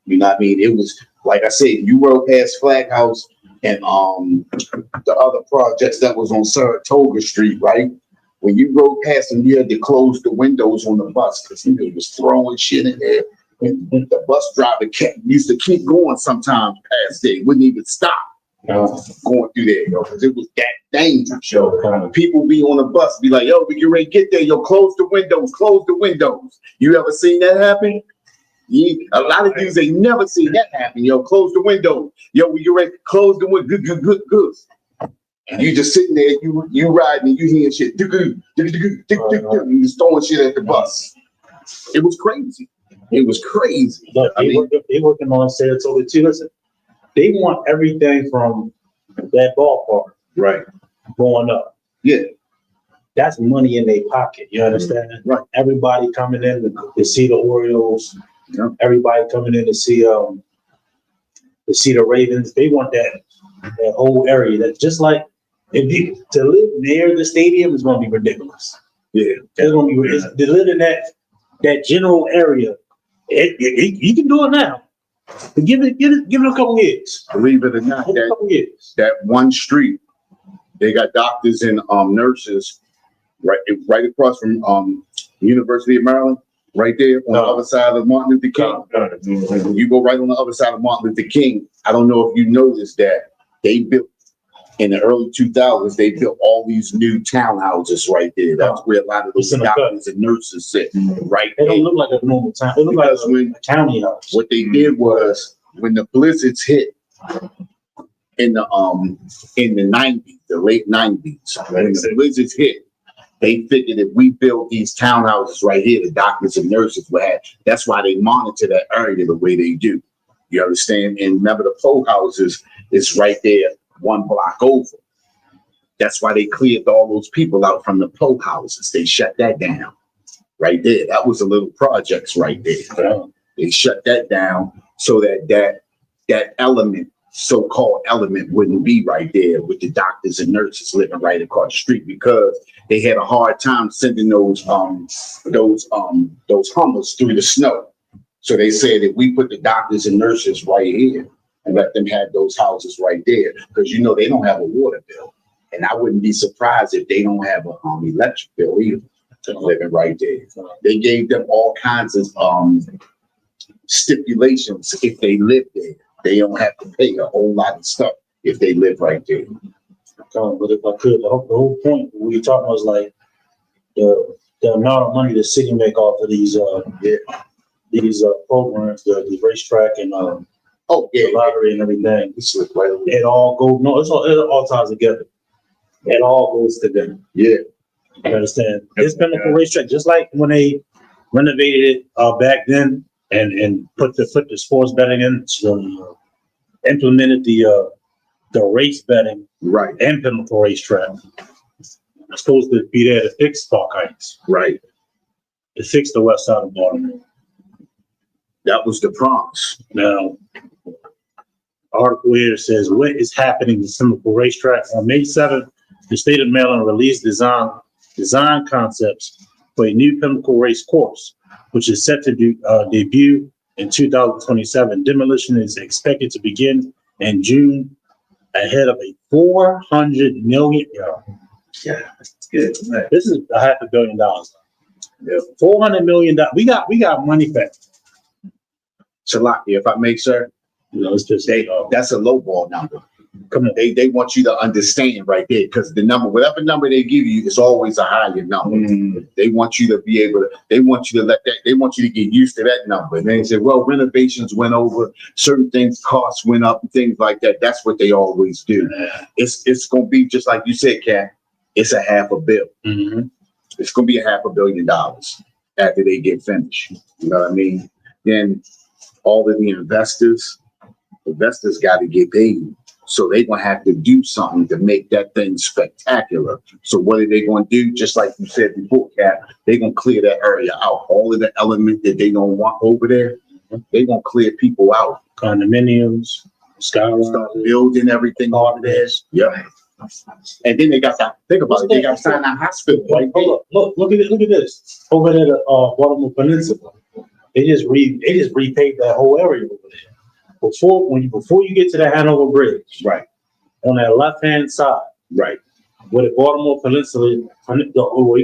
You know what I mean? It was, like I said, you rode past Flag House and the other projects that was on Saratoga Street, right? When you rode past them, you had to close the windows on the bus because he was throwing shit in there. And the bus driver used to keep going sometimes past there. He wouldn't even stop going through there, because it was that dangerous, People be on the bus, be like, yo, we get ready to get there. Yo, close the windows. You ever seen that happen? A lot of dudes ain't never seen that happen. Yo, close the window. Yo, we get ready, close the window. Good. And you just sitting there, you riding, and you hearing shit. You just throwing shit at the bus. It was crazy. Look, they working on Saratoga too. Listen, they want everything from that ballpark, right, going up. Yeah, that's money in their pocket. You understand? Right. Everybody coming in to see the Orioles. Yeah. Everybody coming in to see the Ravens. They want that whole area. That just like to live near the stadium is going to be ridiculous. Yeah, it's going to be to live in that general area. You can do it now. But give it a couple years. Believe it or not, that one street, they got doctors and nurses right across from University of Maryland, right there on the other side of Martin Luther King. You go right on the other side of Martin Luther King. I don't know if you noticed that they built in the early 2000s. They built all these new townhouses right there. That's where a lot of those doctors and nurses sit. Right. They don't look like a normal town. They look like a county house. What they did was when the blizzards hit in the 90s, the late 90s, when the blizzards hit, they figured if we build these townhouses right here, the doctors and nurses will have. That's why they monitor that area the way they do. You understand? And remember, the Poe houses is right there, one block over. That's why they cleared all those people out from the Poe houses. They shut that down right there. That was a little projects right there. Yeah. They shut that down so that element, so-called element, wouldn't be right there with the doctors and nurses living right across the street, because they had a hard time sending those Hummers through the snow. So they said if we put the doctors and nurses right here and let them have those houses right there, because they don't have a water bill, and I wouldn't be surprised if they don't have a electric bill either. Living right there, they gave them all kinds of stipulations. If they live there, they don't have to pay a whole lot of stuff if they live right there. But if I could, the whole point we were talking was like the amount of money the city make off of these programs, the racetrack and the lottery and everything. It all goes. No, it all ties together. It all goes together. Yeah, you understand? It's been a racetrack, just like when they renovated it back then and put the sports betting in, implemented the the race betting Right, and Pimlico racetrack. It's supposed to be there to fix Park Heights, right. to fix the west side of Baltimore. That was the promise. Now, article here says, what is happening to Pimlico racetrack? On May 7th, the state of Maryland released design concepts for a new Pimlico race course, which is set to debut in 2027. Demolition is expected to begin in June ahead of a $400 million. Yeah, that's good. This is $500 million. Yeah. $400 million. We got money back. Salaki, if I may, sir, You know, it's just that's a low ball number. come on. They want you to understand right there, because the number, whatever number they give you, is always a higher number. They want you to be able to, they want you to get used to that number. And they say, well, renovations went over, certain things, costs went up, and things like that. That's what they always do. It's gonna be just like you said, Kat. It's a $500 million. Mm-hmm. It's gonna be $500 million after they get finished. You know what I mean? Then all of the investors got to get paid. So they're going to have to do something to make that thing spectacular. So what are they going to do? Just like you said before, Kat, they're going to clear that area out. All of the element that they don't want over there, they're going to clear people out. Condominiums, Start skyrocketing. building everything over there. Yeah. And then they got that, think about it, they got to sign that hospital right there. Look at this. Over there, the Baltimore Peninsula. They just repaved that whole area over there. Before you get to the Hanover Bridge, Right, on that left-hand side, right. where the Baltimore Peninsula, you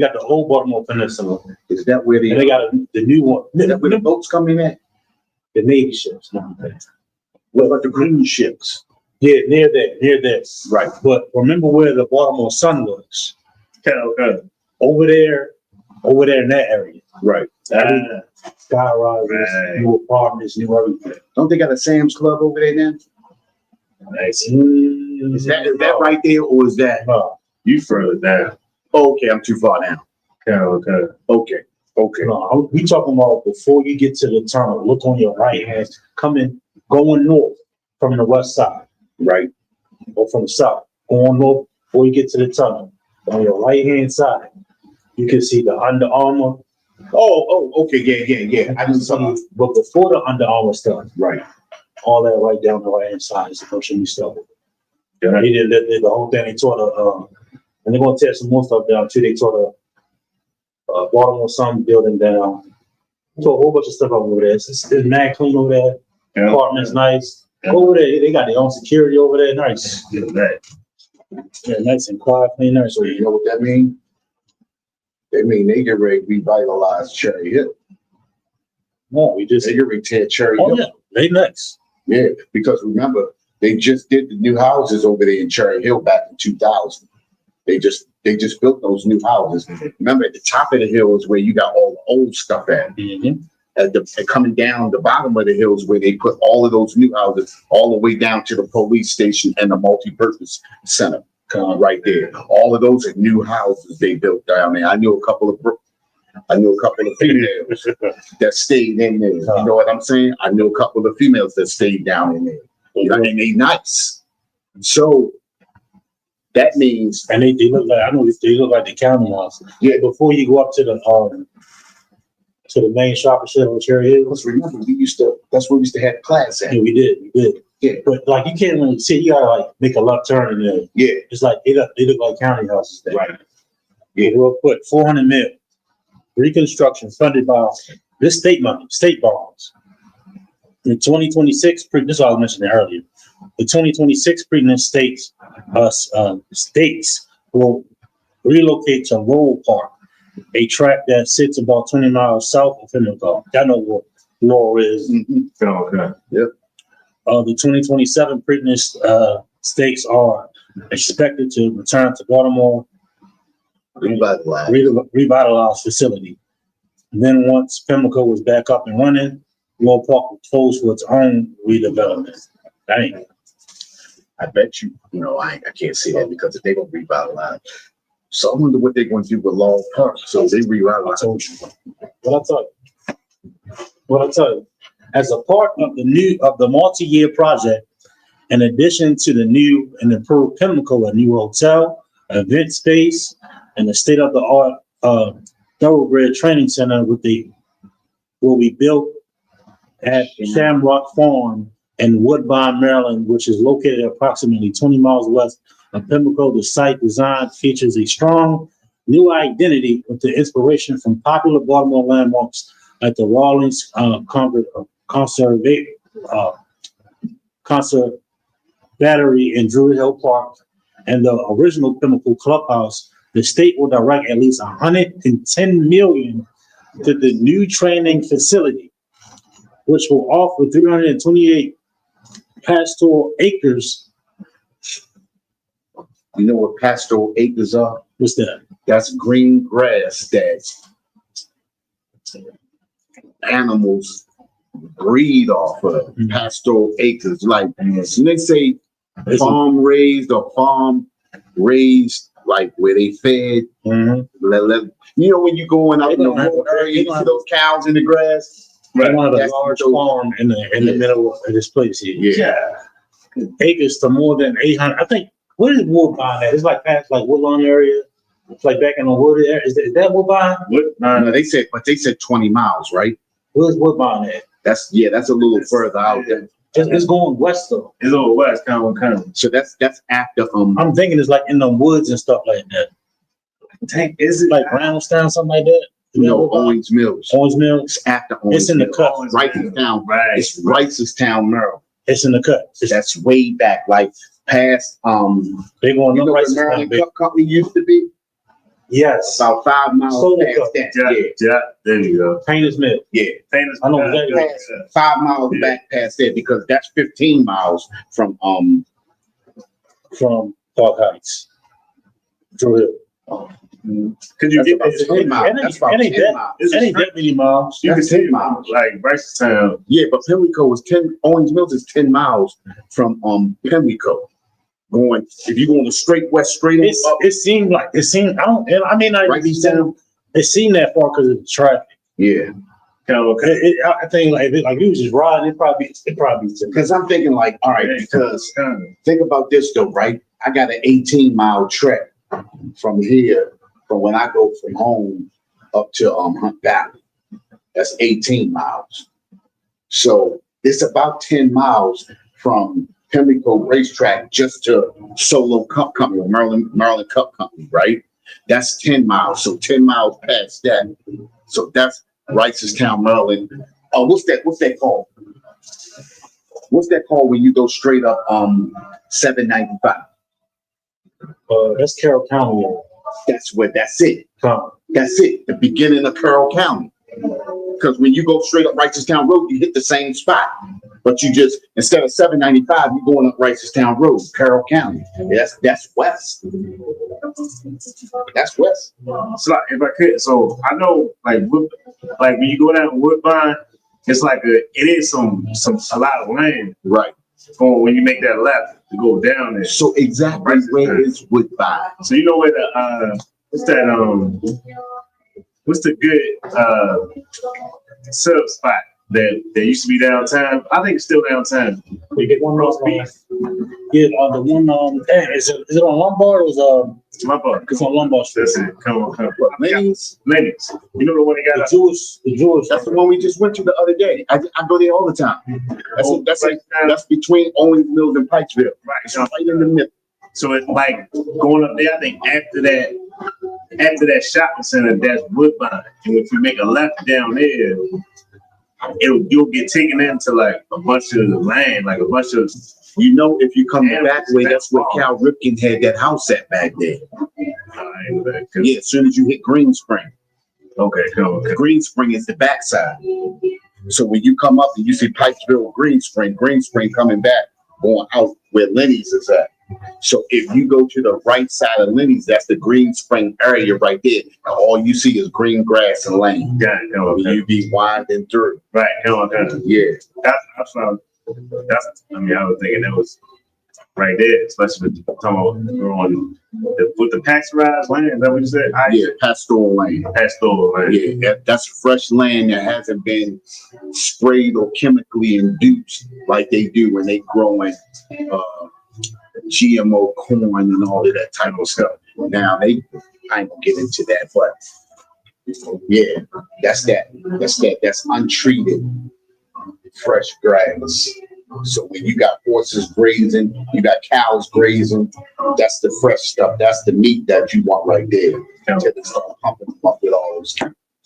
got the old Baltimore Peninsula, Is that where and they got the new one. is that where the boats come in at? The Navy ships. No, What about the cruise ships? yeah, near there. Right. But remember where the Baltimore Sun was? Okay. Over there in that area. Right. Sky rises, Right. new apartments, new everything. Don't they got a Sam's Club over there now? Nice. Is that right there, or is that? No, You further down. Oh, okay, I'm too far down. Okay. Okay. no, we talking about before you get to the tunnel. Look on your right hand, going north from the west side, Right. or from the south, going north before you get to the tunnel. On your right hand side, you can see the Under Armour. Oh, okay, yeah. I just saw. But before the Under Armour stuff, Right. all that right down the right hand side is the motion you stuff. Yeah. They did the whole thing. They tore and they're gonna tear some more stuff down too. They tore the Baltimore Sun building down. Tore a whole bunch of stuff over there. It's mad clean over there. Yeah. Apartments nice. Yeah. Over there, they got their own security over there. Nice. Look at that. Yeah, nice and quiet, clean, nice. So you know what that means? They mean they get ready to revitalize Cherry Hill. No, we just. They get ready to tear Cherry Oh Hill. yeah, they next. Yeah, because remember, they just did the new houses over there in Cherry Hill back in 2000. They just built those new houses. Remember, at the top of the hill is where you got all the old stuff at. Mm-hmm. And coming down the bottom of the hills where they put all of those new houses all the way down to the police station and the multi-purpose center right there. All of those are new houses they built down there. I knew a couple of females that stayed in there. You know what I'm saying? I knew a couple of females that stayed down in there. You know, and they nice. So that means, And they look like, I know they look like the county house. yeah, Before you go up to the main shopping center on Cherry Hill. let's remember that's where we used to have class at. Yeah, we did. Yeah. But like you can't really see, you gotta like make a left turn in there. Yeah, It's like they look like county houses there. right. Yeah, real quick, 400 mil. Reconstruction funded by this state money, state bonds. In 2026, this is what I was mentioning earlier. The 2026 pregnant states will relocate to Lowell Park, a track that sits about 20 miles south of Pimlico. I know what Lowell is. Okay. The 2027 pregnant states are expected to return to Baltimore revitalized facility. And then once Pimlico was back up and running, Lowell Park will close for its own redevelopment. Dang. I bet you, I can't say that because if they're gonna revitalize. So I wonder what they're gonna do with Long Park. So they I revitalize. told you. What I tell you. As a part of the multi-year project In addition to the new and improved Pimlico, a new hotel, event space, and the state-of-the-art thoroughbred training center will be built at Shamrock Farm in Woodbine, Maryland, which is located approximately 20 miles west of Pimlico. The site design features a strong new identity with the inspiration from popular Baltimore landmarks like the Rawlings Concert Battery in Druid Hill Park and the original Pimlico Clubhouse. The state will direct at least $110 million to the new training facility, which will offer 328 pastoral acres. You know what pastoral acres are? What's that? That's green grass that animals breed off of. Pastoral acres, like when they say farm raised or farm raised, like where they fed. You know, when you going out in the rural area, you see those cows in the grass. They don't have a large farm in the middle of this place here. Acres to more than 800. I think, what is Woodbine at? It's like past like Woodlawn area. It's like back in the wood area. Is that Woodbine? No, they said 20 miles, right? Where's Woodbine at? That's a little further out there. It's going west though. It's over west, kind of. So that's after I'm thinking it's like in the woods and stuff like that. Is it like Brownstown, something like that? No, Owings Mills. Owings Mills. It's after Owings. It's in the Mills. cut. Wrightown. Right. It's Wrightown, Maryland. It's in the cut. That's way back, like past they going you up know where Wrightown, Maryland Cup Company used to be? Yes. About 5 miles Solar past Cup. that. Yeah, there you go. Painter's Mill. Yeah. Famous. I know exactly. 5 miles back past there because that's 15 miles from Park Heights. Through Hill. Could you get about this? 10 miles. That's about 10 miles. It ain't that many miles. You can That's see 10 miles. like Brycestown. Yeah, but Pimlico is 10. Owings Mills is 10 miles from Pimlico. Going if you going straight west, straight up. It seemed I mean, it seemed that far because of the traffic. Yeah. I think like if you was just riding, it probably. Because I'm thinking like, all right, because think about this though, right? I got an 18-mile trek from here, from when I go from home up to Hunt Valley. That's 18 miles. So it's about 10 miles from Pimlico Racetrack just to Solo Cup Company, Maryland Cup Company, right? That's 10 miles. So 10 miles past that. So that's Wrightown, Maryland. Oh, what's that called? What's that called when you go straight up 795? That's Carroll County. That's it. That's it. The beginning of Carroll County. Because when you go straight up Wrightown Road, you hit the same spot. But you just, instead of 795, you're going up Wrightown Road, Carroll County. That's west. That's west. So like, if I could, so I know like when you go down Woodbine, it's like it is a lot of land. Right. For when you make that left to go down there. So exactly where is Woodbine? So you know where the what's the good sub spot that used to be downtown? I think it's still downtown. We get one roast beef. Yeah, the one is it on Lombard or is Lombard. it's on Lombard Street? That's it. Come on. Lenny's? Lenny's. You know the one they got The Jewish. That's the one we just went to the other day. I go there all the time. That's between Owings Mills and Pikesville. Right. It's right in the middle. So it's like going up there, I think after that shopping center, that's Woodbine. And if you make a left down there, you'll get taken into like a bunch of land, like a bunch of, you know, if you come back way, that's where Cal Ripken had that house at back there. Yeah, as soon as you hit Green Spring. Okay, cool. Okay. Green Spring is the backside. So when you come up and you see Pikesville, Green Spring coming back, going out where Lenny's is at. So if you go to the right side of Lenny's, that's the Green Spring area right there. And all you see is green grass and lane. Got it. Okay. You be winding through. Right. Okay. Yeah. I was thinking that was right there, especially with on with the pasteurized land. Is that what you said? Yeah, pastoral land. Pastoral land. Yeah, that's fresh land that hasn't been sprayed or chemically induced like they do when they growing GMO corn and all of that type of stuff. Now I ain't gonna get into that, but yeah, that's untreated fresh grass. So when you got horses grazing, you got cows grazing, that's the fresh stuff. That's the meat that you want right there. Until they start pumping them up with all those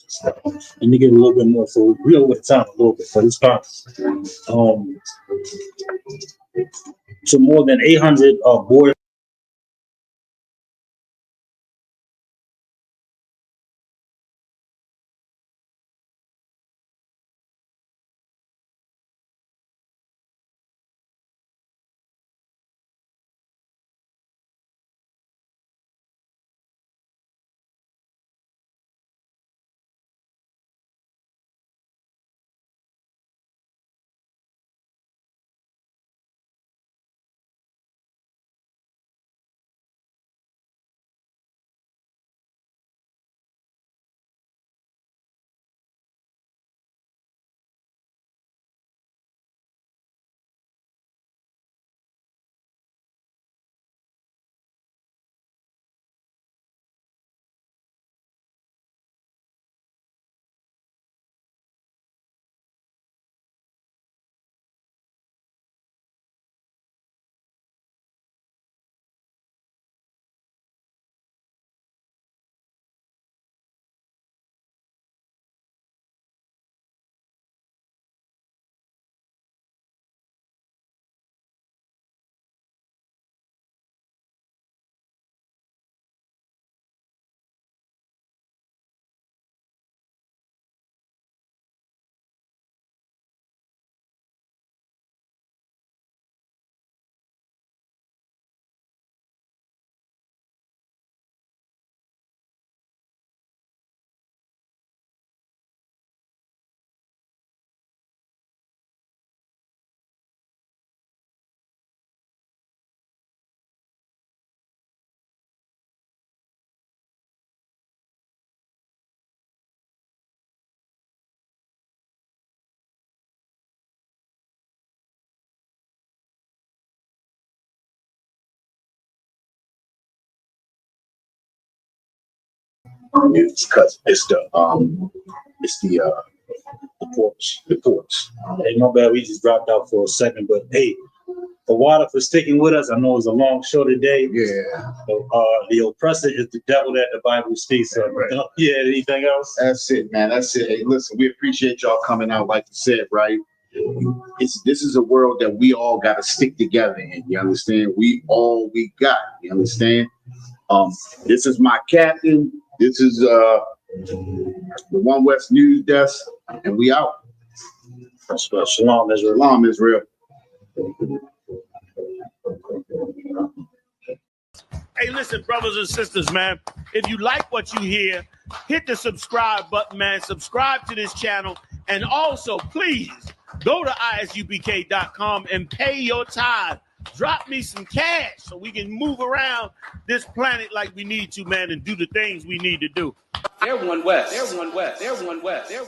stuff. And you get a little bit more food. We over the time a little bit, but it's fine. So more than 800 board. It's because it's the porch. Hey, my bad, we just dropped out for a second, but hey, the water for sticking with us. I know it's a long show today. Yeah, So, the oppressor is the devil that the Bible speaks of. Right. Yeah, anything else? that's it, man. That's it. Hey, listen, we appreciate y'all coming out, like you said, right? This is a world that we all got to stick together in. You understand? We got. You understand? This is my captain. This is the One West News Desk, and we out. Shalom, Israel. Shalom, Israel. Hey, listen, brothers and sisters, man. If you like what you hear, hit the subscribe button, man. Subscribe to this channel. And also, please, go to isupk.com and pay your tithe. Drop me some cash so we can move around this planet like we need to, man, and do the things we need to do. They're one West. They're one West. They're one West. They're